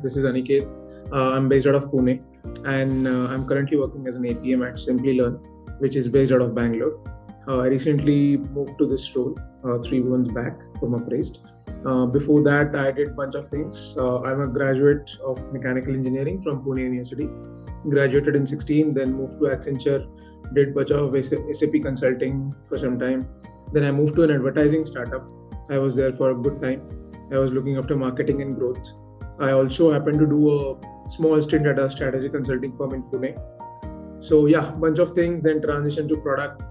This is Aniket. I'm based out of Pune, and I'm currently working as an APM at Simplilearn, which is based out of Bangalore. I recently moved to this role 3 months back from Upraised. Before that, I did a bunch of things. I'm a graduate of mechanical engineering from Pune University. Graduated in 16, then moved to Accenture, did a bunch of SAP consulting for some time. Then I moved to an advertising startup. I was there for a good time. I was looking after marketing and growth. I also happened to do a small stint at a strategy consulting firm in Pune. So yeah, bunch of things, then transition to product.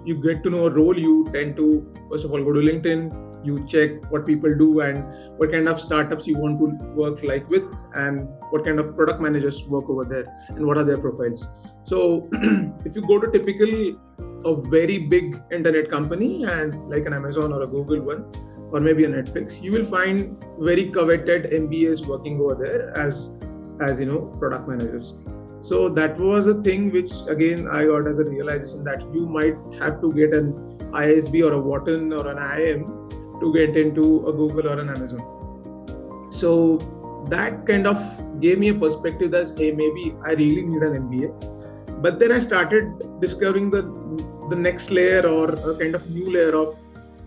You get to know a role, you tend to, first of all, go to LinkedIn, you check what people do and what kind of startups you want to work like with and what kind of product managers work over there and what are their profiles. So if you go to typical a very big internet company and like an Amazon or a Google one, or maybe a Netflix, you will find very coveted MBAs working over there as product managers. So that was a thing which again I got as a realization that you might have to get an ISB or a Wharton or an IIM to get into a Google or an Amazon. So that kind of gave me a perspective that, hey, maybe I really need an MBA. But then I started discovering the next layer or a kind of new layer of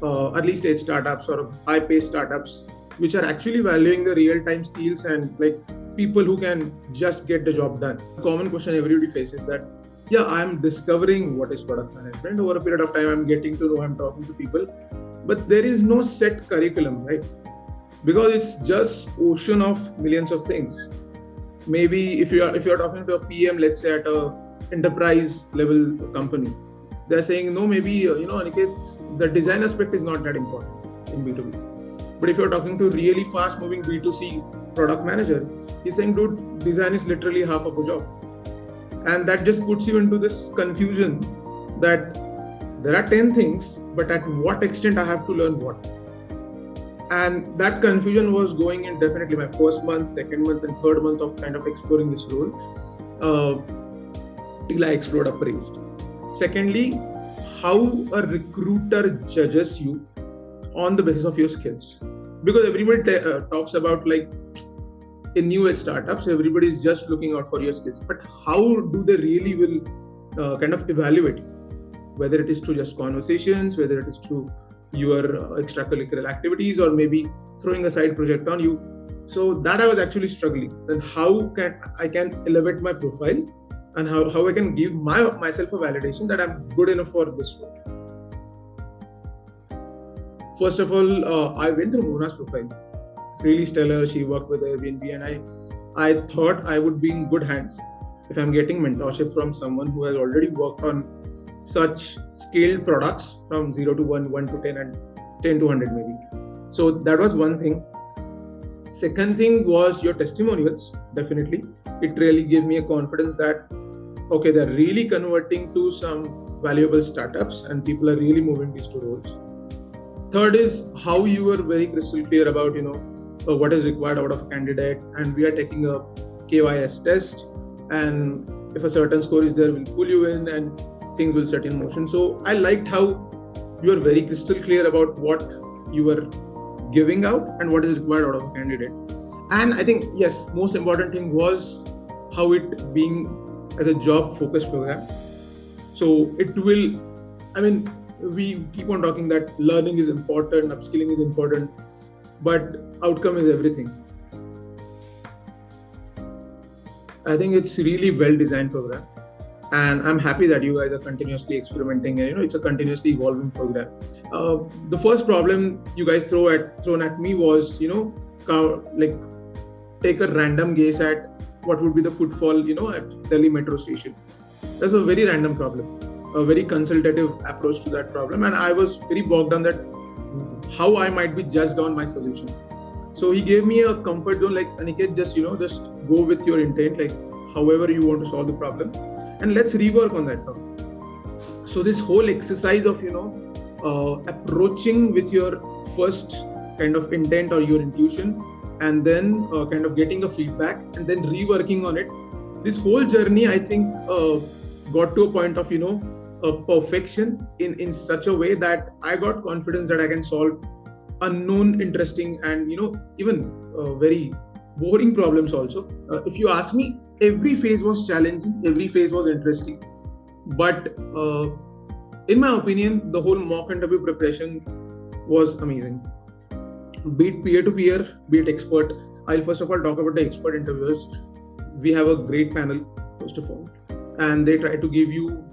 early stage startups or high-paced startups, which are actually valuing the real-time skills and like people who can just get the job done. A common question everybody faces that, yeah, I'm discovering what is product management. Over a period of time, I'm getting to know, I'm talking to people, but there is no set curriculum, right? Because it's just ocean of millions of things. Maybe if you're talking to a PM, let's say at a enterprise level company, they're saying, no, maybe, Aniket, the design aspect is not that important in B2B. But if you're talking to really fast moving B2C product manager, he's saying, dude, design is literally half of a job. And that just puts you into this confusion that there are 10 things, but at what extent I have to learn what? And that confusion was going in definitely my first month, second month, and third month of kind of exploring this role till I explored Upraised. Secondly, how a recruiter judges you on the basis of your skills. Because everybody talks about like in new age startups, everybody is just looking out for your skills. But how do they really will kind of evaluate you? Whether it is through just conversations, whether it is through your extracurricular activities, or maybe throwing a side project on you. So that I was actually struggling. Then how can I elevate my profile? And how I can give myself a validation that I'm good enough for this role. First of all, I went through Mona's profile. It's really stellar. She worked with Airbnb, and I thought I would be in good hands if I'm getting mentorship from someone who has already worked on such scaled products from 0 to 1, 1 to 10, and 10 to 100 maybe. So that was one thing. Second thing was your testimonials. Definitely, it really gave me a confidence that okay, they're really converting to some valuable startups and people are really moving these two roles. Third is how you were very crystal clear about, what is required out of a candidate, and we are taking a KYS test, and if a certain score is there, we'll pull you in and things will set in motion. So I liked how you are very crystal clear about what you were giving out and what is required out of a candidate. And I think, yes, most important thing was how it being as a job focused program. So it will, we keep on talking that learning is important, upskilling is important, but outcome is everything. I think it's really well designed program. And I'm happy that you guys are continuously experimenting and it's a continuously evolving program. The first problem you guys thrown at me was, take a random guess at what would be the footfall, at Delhi metro station. That's a very random problem, a very consultative approach to that problem. And I was very bogged down that how I might be judged on my solution. So he gave me a comfort zone, like, Aniket, just go with your intent, like however you want to solve the problem, and let's rework on that problem. So this whole exercise of, approaching with your first kind of intent or your intuition, and then kind of getting a feedback and then reworking on it. This whole journey, I think, got to a point of, perfection in such a way that I got confidence that I can solve unknown, interesting, and even very boring problems also. If you ask me, every phase was challenging, every phase was interesting, but in my opinion, the whole mock interview preparation was amazing. Be it peer-to-peer, be it expert. I'll first of all talk about the expert interviewers. We have a great panel, first of all, and they try to give you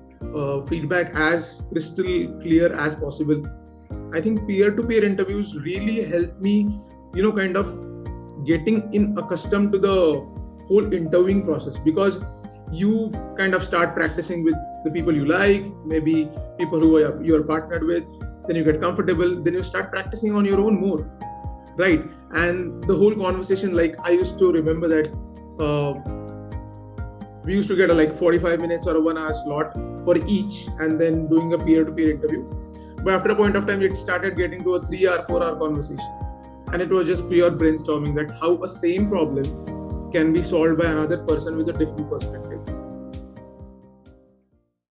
feedback as crystal clear as possible. I think peer-to-peer interviews really help me, kind of getting in accustomed to the whole interviewing process, because you kind of start practicing with the people you like, maybe people who you're partnered with, then you get comfortable, then you start practicing on your own more, right? And the whole conversation, like I used to remember that we used to get a 45 minutes or a 1 hour slot for each, and then doing a peer-to-peer interview. But after a point of time, it started getting to a 3 hour, 4 hour conversation. And it was just pure brainstorming that how a same problem can be solved by another person with a different perspective.